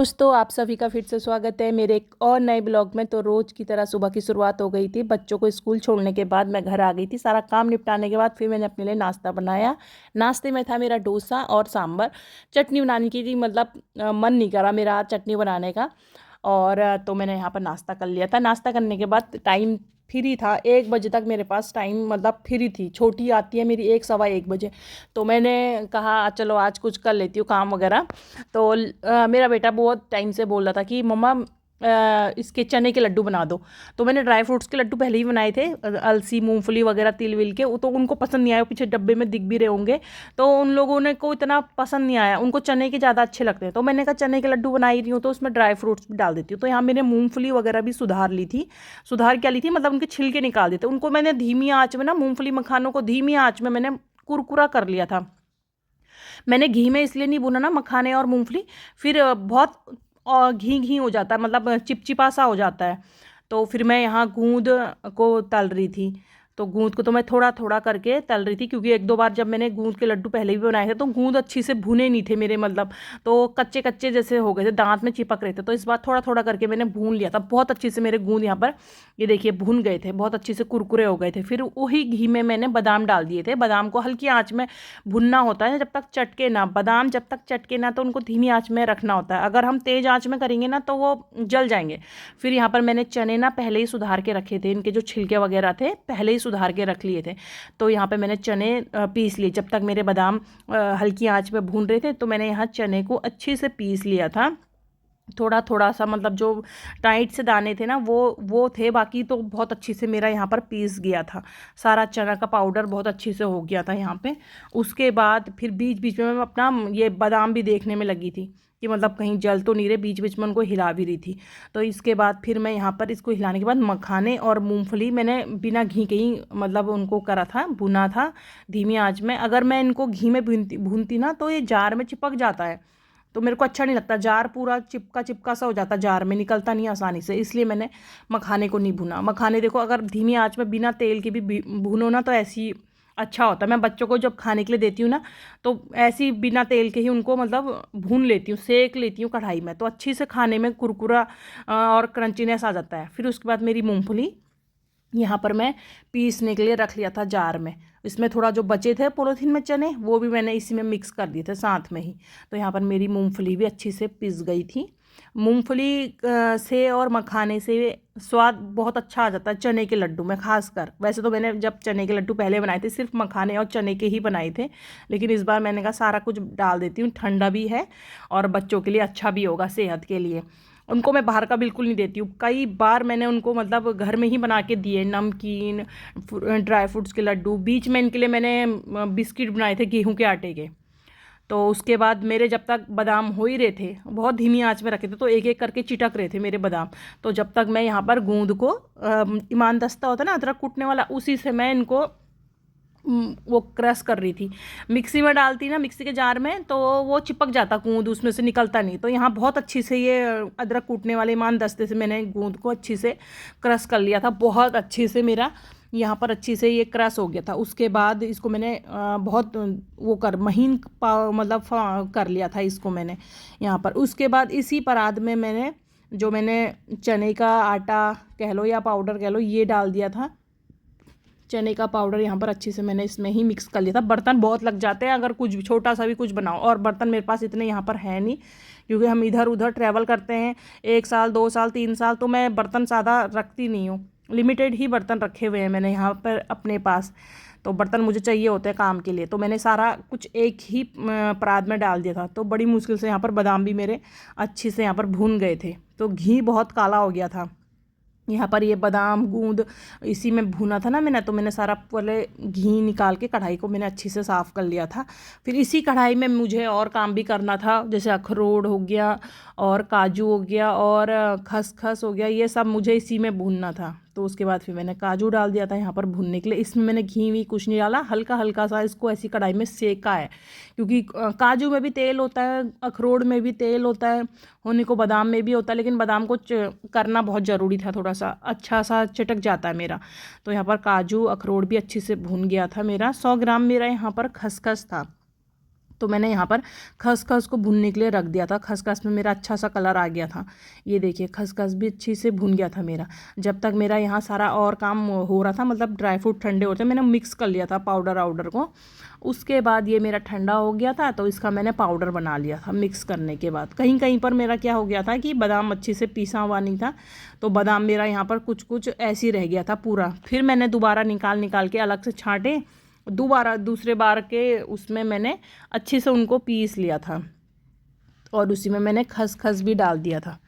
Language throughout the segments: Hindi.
दोस्तों आप सभी का फिर से स्वागत है मेरे एक और नए ब्लॉग में। तो रोज़ की तरह सुबह की शुरुआत हो गई थी। बच्चों को स्कूल छोड़ने के बाद मैं घर आ गई थी। सारा काम निपटाने के बाद फिर मैंने अपने लिए नाश्ता बनाया। नाश्ते में था मेरा डोसा और सांभर। चटनी बनाने की थी, मतलब मन नहीं करा मेरा आज चटनी बनाने का। और तो मैंने यहाँ पर नाश्ता कर लिया था। नाश्ता करने के बाद टाइम फ्री था, 1 बजे तक मेरे पास टाइम, मतलब फ्री थी। छोटी आती है मेरी 1 सवा 1 बजे। तो मैंने कहा चलो आज कुछ कर लेती हूँ काम वगैरह। तो मेरा बेटा बहुत टाइम से बोल रहा था कि मम्मा इसके चने के लड्डू बना दो। तो मैंने ड्राई फ्रूट्स के लड्डू पहले ही बनाए थे, अलसी मूंगफली वगैरह तिल विल के। तो उनको पसंद नहीं आया, पीछे डब्बे में दिख भी रहे होंगे। तो उन लोगों ने को इतना पसंद नहीं आया, उनको चने के ज़्यादा अच्छे लगते हैं। तो मैंने कहा चने के लड्डू बना ही रही हूँ तो उसमें ड्राई फ्रूट्स भी डाल देती हूँ। तो यहाँ मैंने मूंगफली वगैरह भी सुधार ली थी। सुधार क्या ली थी, मतलब उनके छिलके निकाल देते। उनको मैंने धीमी आँच में ना, मूंगफली मखानों को धीमी आँच में मैंने कुरकुरा कर लिया था। मैंने घी में इसलिए नहीं भुना ना मखाने और मूंगफली, फिर बहुत घी घी हो जाता है, मतलब चिपचिपा सा हो जाता है। तो फिर मैं यहाँ गूंद को तल रही थी। तो गूंद को तो मैं थोड़ा थोड़ा करके तल रही थी, क्योंकि एक दो बार जब मैंने गूंद के लड्डू पहले भी बनाए थे तो गूंद अच्छी से भुने नहीं थे मेरे, मतलब तो कच्चे कच्चे जैसे हो गए थे, दांत में चिपक रहे थे। तो इस बार थोड़ा थोड़ा करके मैंने भून लिया था बहुत अच्छे से। मेरे गूंद यहाँ पर ये देखिए भुन गए थे, बहुत अच्छे से कुरकुरे हो गए थे। फिर वही घी में मैंने बादाम डाल दिए थे। बादाम को हल्की आंच में भुनना होता है, जब तक चटके ना। बादाम जब तक चटके ना तो उनको धीमी आंच में रखना होता है। अगर हम तेज़ आंच में करेंगे ना तो वो जल जाएंगे। फिर यहाँ पर मैंने चने ना पहले ही सुधार के रखे थे, इनके जो छिलके वगैरह थे पहले ही सुधार के रख लिए थे। तो यहाँ पे मैंने चने पीस लिए। जब तक मेरे बादाम हल्की आंच में भून रहे थे तो मैंने यहाँ चने को अच्छे से पीस लिया था। थोड़ा थोड़ा सा, मतलब जो टाइट से दाने थे ना वो थे, बाकी तो बहुत अच्छी से मेरा यहाँ पर पीस गया था। सारा चना का पाउडर बहुत अच्छी से हो गया था यहाँ पे। उसके बाद फिर बीच बीच में मैं अपना ये बादाम भी देखने में लगी थी कि मतलब कहीं जल तो नहीं रहे, बीच बीच में उनको हिला भी रही थी। तो इसके बाद फिर मैं यहाँ पर इसको हिलाने के बाद मखाने और मूंगफली मैंने बिना घी के ही मतलब उनको करा था, भुना था धीमी आंच में। अगर मैं इनको घी में भूनती भूनती ना तो ये जार में चिपक जाता है, तो मेरे को अच्छा नहीं लगता। जार पूरा चिपका चिपका सा हो जाता, जार में निकलता नहीं आसानी से, इसलिए मैंने मखाने को नहीं भुना। मखाने देखो अगर धीमी आंच में बिना तेल के भी भुनो ना तो ऐसी अच्छा होता है। मैं बच्चों को जब खाने के लिए देती हूँ ना तो ऐसी बिना तेल के ही उनको मतलब भून लेती हूँ, सेक लेती हूँ कढ़ाई में, तो अच्छी से खाने में कुरकुरा और क्रंचीनेस आ जाता है। फिर उसके बाद मेरी मूँगफली यहाँ पर मैं पीसने के लिए रख लिया था जार में। इसमें थोड़ा जो बचे थे पॉलीथीन में चने वो भी मैंने इसी में मिक्स कर दिए थे साथ में ही। तो यहाँ पर मेरी मूंगफली भी अच्छी से पिस गई थी। मूंगफली से और मखाने से स्वाद बहुत अच्छा आ जाता है चने के लड्डू में खासकर। वैसे तो मैंने जब चने के लड्डू पहले बनाए थे सिर्फ मखाने और चने के ही बनाए थे, लेकिन इस बार मैंने कहा सारा कुछ डाल देती हूँ, ठंडा भी है और बच्चों के लिए अच्छा भी होगा सेहत के लिए। उनको मैं बाहर का बिल्कुल नहीं देती हूँ। कई बार मैंने उनको मतलब घर में ही बना के दिए, नमकीन, ड्राई फ्रूट्स के लड्डू। बीच में इनके लिए मैंने बिस्किट बनाए थे गेहूं के आटे के। तो उसके बाद मेरे जब तक बादाम हो ही रहे थे, बहुत धीमी आंच में रखे थे, तो एक एक करके चिटक रहे थे मेरे बादाम। तो जब तक मैं यहाँ पर गूंद को ईमान दस्ता होता है ना अदरक कूटने वाला, उसी से मैं इनको वो क्रश कर रही थी। मिक्सी में डालती ना, मिक्सी के जार में, तो वो चिपक जाता गूंद, उसमें से निकलता नहीं। तो यहाँ बहुत अच्छी से ये अदरक कूटने वाले ईमान दस्ते से मैंने गूंद को अच्छी से क्रश कर लिया था। बहुत अच्छे से मेरा यहाँ पर अच्छी से ये क्रश हो गया था। उसके बाद इसको मैंने बहुत वो कर महीन मतलब कर लिया था इसको मैंने यहाँ पर। उसके बाद इसी परात में मैंने चने का आटा कह लो या पाउडर कह लो ये डाल दिया था। चने का पाउडर यहाँ पर अच्छे से मैंने इसमें ही मिक्स कर लिया था। बर्तन बहुत लग जाते हैं अगर कुछ छोटा सा भी कुछ बनाओ, और बर्तन मेरे पास इतने यहाँ पर है नहीं, क्योंकि हम इधर उधर ट्रैवल करते हैं 1 साल 2 साल 3 साल। तो मैं बर्तन ज़्यादा रखती नहीं हूँ, लिमिटेड ही बर्तन रखे हुए हैं मैंने यहाँ पर अपने पास। तो बर्तन मुझे चाहिए होते हैं काम के लिए, तो मैंने सारा कुछ एक ही परात में डाल दिया था। तो बड़ी मुश्किल से यहाँ पर बादाम भी मेरे अच्छे से यहाँ पर भून गए थे। तो घी बहुत काला हो गया था यहाँ पर। ये बादाम गूंद इसी में भुना था ना मैंने, तो मैंने सारा पहले घी निकाल के कढ़ाई को मैंने अच्छी से साफ़ कर लिया था। फिर इसी कढ़ाई में मुझे और काम भी करना था, जैसे अखरोट हो गया और काजू हो गया और खसखस हो गया, ये सब मुझे इसी में भूनना था। तो उसके बाद फिर मैंने काजू डाल दिया था यहाँ पर भुनने के लिए। इसमें मैंने घी वी कुछ नहीं डाला, हल्का हल्का सा इसको ऐसी कढ़ाई में सेका है, क्योंकि काजू में भी तेल होता है, अखरोट में भी तेल होता है, होने को बादाम में भी होता है, लेकिन बादाम को करना बहुत ज़रूरी था, थोड़ा सा अच्छा सा चटक जाता है मेरा। तो यहाँ पर काजू अखरोट भी अच्छे से भून गया था मेरा। 100 ग्राम मेरा यहाँ पर खसखस था। तो मैंने यहाँ पर खसखस को भुनने के लिए रख दिया था। खसखस में मेरा अच्छा सा कलर आ गया था। ये देखिए खसखस भी अच्छी से भुन गया था मेरा। जब तक मेरा यहाँ सारा और काम हो रहा था, मतलब ड्राई फ्रूट ठंडे होते, मैंने मिक्स कर लिया था पाउडर वाउडर को। उसके बाद ये मेरा ठंडा हो गया था, तो इसका मैंने पाउडर बना लिया था मिक्स करने के बाद। कहीं कहीं पर मेरा क्या हो गया था कि बादाम अच्छे से पीसा हुआ नहीं था, तो बादाम मेरा यहाँ पर कुछ कुछ ऐसे ही रह गया था पूरा। फिर मैंने दोबारा निकाल के अलग से छांटे, दोबारा दूसरे बार के उसमें मैंने अच्छे से उनको पीस लिया था, और उसी में मैंने खसखस भी डाल दिया था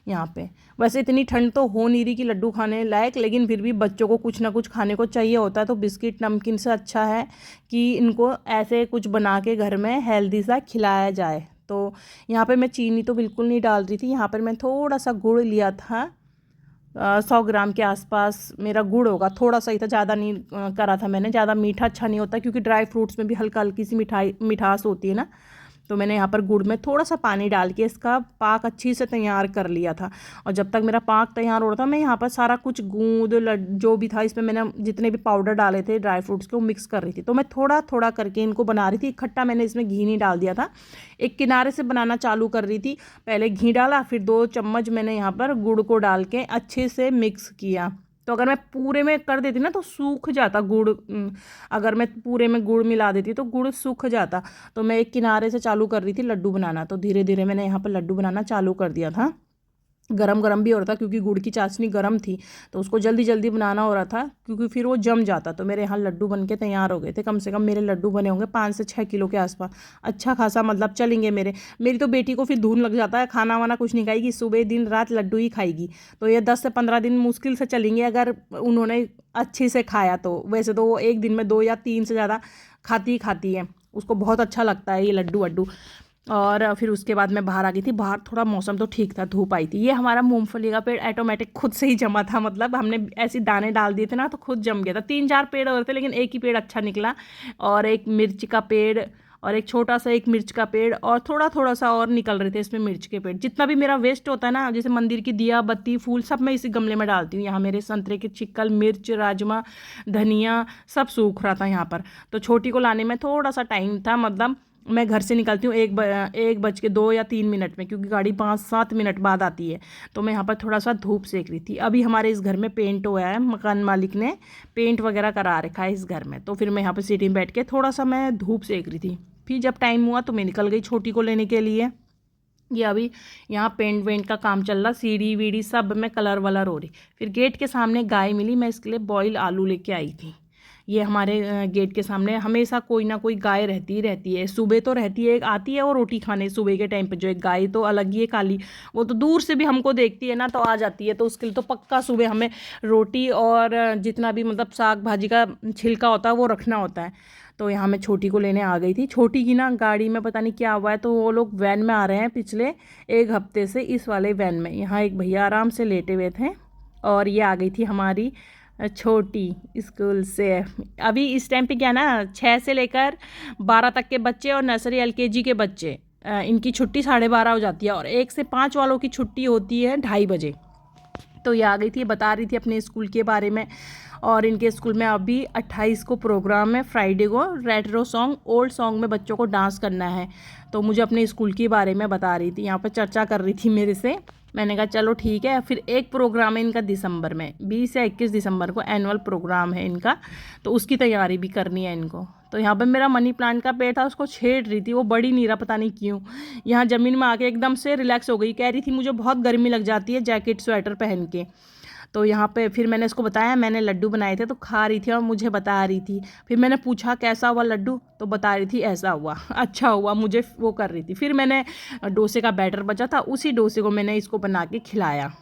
यहाँ पे। वैसे इतनी ठंड तो हो नहीं रही कि लड्डू खाने लायक, लेकिन फिर भी बच्चों को कुछ ना कुछ खाने को चाहिए होता है, तो बिस्किट नमकीन से अच्छा है कि इनको ऐसे कुछ बना के घर में हेल्दी सा खिलाया जाए। तो यहाँ पे मैं चीनी तो बिल्कुल नहीं डाल रही थी। यहाँ पर मैं थोड़ा सा गुड़ लिया था, 100 ग्राम के आसपास मेरा गुड़ होगा, थोड़ा सा ही था, ज़्यादा नहीं करा था मैंने। ज़्यादा मीठा अच्छा नहीं होता, क्योंकि ड्राई फ्रूट्स में भी हल्की सी मिठास होती है ना। तो मैंने यहाँ पर गुड़ में थोड़ा सा पानी डाल के इसका पाक अच्छी से तैयार कर लिया था। और जब तक मेरा पाक तैयार हो रहा था, मैं यहाँ पर सारा कुछ गूंद जो भी था इसमें मैंने जितने भी पाउडर डाले थे ड्राई फ्रूट्स के, वो मिक्स कर रही थी। तो मैं थोड़ा थोड़ा करके इनको बना रही थी इकट्ठा। मैंने इसमें घी नहीं डाल दिया था, एक किनारे से बनाना चालू कर रही थी। पहले घी डाला, फिर 2 चम्मच मैंने यहाँ पर गुड़ को डाल के अच्छे से मिक्स किया। तो अगर मैं पूरे में कर देती ना तो सूख जाता गुड़, अगर मैं पूरे में गुड़ मिला देती तो गुड़ सूख जाता। तो मैं एक किनारे से चालू कर रही थी लड्डू बनाना। तो धीरे धीरे मैंने यहाँ पर लड्डू बनाना चालू कर दिया था। गरम गरम भी हो रहा था, क्योंकि गुड़ की चाशनी गरम थी, तो उसको जल्दी जल्दी बनाना हो रहा था, क्योंकि फिर वो जम जाता। तो मेरे यहाँ लड्डू बन के तैयार हो गए थे। कम से कम मेरे लड्डू बने होंगे 5 से 6 किलो के आसपास। अच्छा खासा मतलब चलेंगे मेरी तो बेटी को फिर धुन लग जाता है, खाना वाना कुछ नहीं खाएगी, सुबह दिन रात लड्डू ही खाएगी। तो ये 10 से 15 दिन मुश्किल से चलेंगे, अगर उन्होंने अच्छे से खाया तो। वैसे तो वो एक दिन में 2 या 3 से ज़्यादा खाती है, उसको बहुत अच्छा लगता है ये लड्डू वड्डू। और फिर उसके बाद मैं बाहर आ गई थी। बाहर थोड़ा मौसम तो ठीक था, धूप आई थी। ये हमारा मूंगफली का पेड़ ऑटोमेटिक खुद से ही जमा था, मतलब हमने ऐसे दाने डाल दिए थे ना, तो खुद जम गया था। 3-4 पेड़ और थे, लेकिन एक ही पेड़ अच्छा निकला। और एक मिर्च का पेड़, और एक छोटा सा एक मिर्च का पेड़, और थोड़ा थोड़ा सा और निकल रहे थे इसमें मिर्च के पेड़। जितना भी मेरा वेस्ट होता है ना, जैसे मंदिर की दिया बत्ती फूल, सब मैं इसी गमले में डालती हूँ। यहाँ मेरे संतरे के छिक्कल, मिर्च, राजमा, धनिया सब सूख रहा था यहाँ पर। तो छोटी को लाने में थोड़ा सा टाइम था, मतलब मैं घर से निकलती हूँ 1:02 या 3 मिनट में, क्योंकि गाड़ी 5-7 मिनट बाद आती है। तो मैं यहाँ पर थोड़ा सा धूप सेक रही थी। अभी हमारे इस घर में पेंट हुआ है, मकान मालिक ने पेंट वगैरह करा रखा है इस घर में। तो फिर मैं यहाँ पर सीढ़ी में बैठ के थोड़ा सा मैं धूप सेक रही थी। फिर जब टाइम हुआ तो मैं निकल गई छोटी को लेने के लिए। ये अभी यहाँ पेंट वेंट का काम चल रहा, सीढ़ी वीढ़ी सब में कलर वलर हो रही। फिर गेट के सामने गाय मिली, मैं इसके लिए बॉयल आलू लेके आई थी। ये हमारे गेट के सामने हमेशा कोई ना कोई गाय रहती ही रहती है। सुबह तो रहती है, एक आती है वो रोटी खाने सुबह के टाइम पे। जो एक गाय तो अलग ही है काली, वो तो दूर से भी हमको देखती है ना तो आ जाती है। तो उसके लिए तो पक्का सुबह हमें रोटी और जितना भी मतलब साग भाजी का छिलका होता है वो रखना होता है। तो यहाँ मैं छोटी को लेने आ गई थी। छोटी की ना गाड़ी में पता नहीं क्या हुआ है, तो वो लोग वैन में आ रहे हैं पिछले 1 हफ्ते से, इस वाले वैन में। यहाँ एक भैया आराम से लेटे हुए थे, और ये आ गई थी हमारी छोटी स्कूल से। अभी इस टाइम पे क्या ना, 6 से लेकर 12 तक के बच्चे और नर्सरी LKG के बच्चे, इनकी छुट्टी 12:30 हो जाती है, और 1 से 5 वालों की छुट्टी होती है 2:30 बजे। तो ये आ गई थी, बता रही थी अपने स्कूल के बारे में। और इनके स्कूल में अभी 28 को प्रोग्राम है, फ्राइडे को रेट्रो सॉन्ग, ओल्ड सॉन्ग में बच्चों को डांस करना है। तो मुझे अपने स्कूल के बारे में बता रही थी, यहाँ पर चर्चा कर रही थी मेरे से। मैंने कहा चलो ठीक है। फिर एक प्रोग्राम है इनका दिसंबर में, 20 या 21 दिसंबर को एनुअल प्रोग्राम है इनका, तो उसकी तैयारी भी करनी है इनको। तो यहाँ पे मेरा मनी प्लांट का पेड़ था, उसको छेड़ रही थी, वो बढ़ी नहीं रहा, पता नहीं क्यों। यहाँ ज़मीन में आके एकदम से रिलैक्स हो गई, कह रही थी मुझे बहुत गर्मी लग जाती है जैकेट स्वेटर पहन के। तो यहाँ पे फिर मैंने इसको बताया मैंने लड्डू बनाए थे, तो खा रही थी और मुझे बता रही थी। फिर मैंने पूछा कैसा हुआ लड्डू, तो बता रही थी ऐसा हुआ, अच्छा हुआ, मुझे वो कर रही थी। फिर मैंने डोसे का बैटर बचा था, उसी डोसे को मैंने इसको बना के खिलाया।